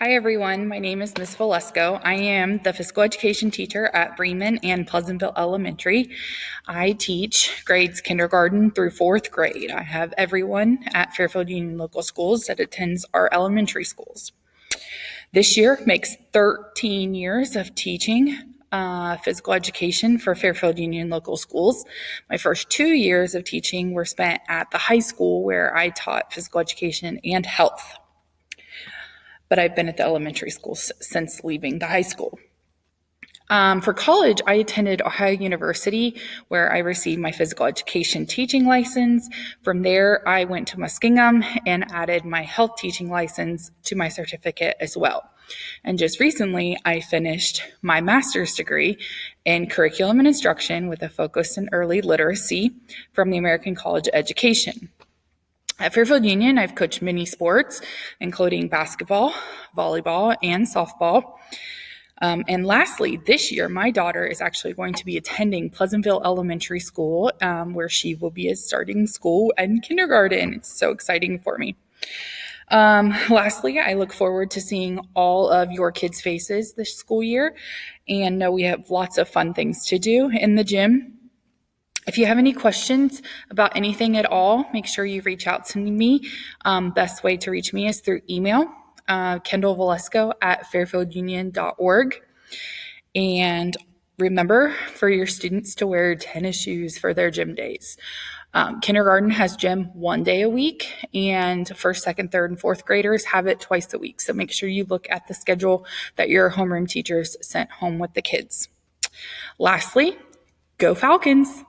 Hi everyone, my name is Ms. Valesko. I am the physical education teacher at Bremen and Pleasantville Elementary. I teach grades kindergarten through fourth grade. I have everyone at Fairfield Union Local Schools that attends our elementary schools. This year makes 13 years of teaching physical education for Fairfield Union Local Schools. My first 2 years of teaching were spent at the high school where I taught physical education and health. But I've been at the elementary school since leaving the high school. For college, I attended Ohio University, where I received my physical education teaching license. From there, I went to Muskingum and added my health teaching license to my certificate as well. And just recently, I finished my master's degree in curriculum and instruction with a focus in early literacy from the American College of Education. At Fairfield Union, I've coached many sports, including basketball, volleyball, and softball. And lastly, this year, my daughter is actually going to be attending Pleasantville Elementary School, where she will be starting school and kindergarten. It's so exciting for me. Lastly, I look forward to seeing all of your kids' faces this school year, and know we have lots of fun things to do in the gym. If you have any questions about anything at all, make sure you reach out to me. Best way to reach me is through email, Kendall Valesko at fairfieldunion.org. And remember for your students to wear tennis shoes for their gym days. Kindergarten has gym 1 day a week, and first, second, third, and fourth graders have it twice a week. So make sure you look at the schedule that your homeroom teachers sent home with the kids. Lastly, go Falcons!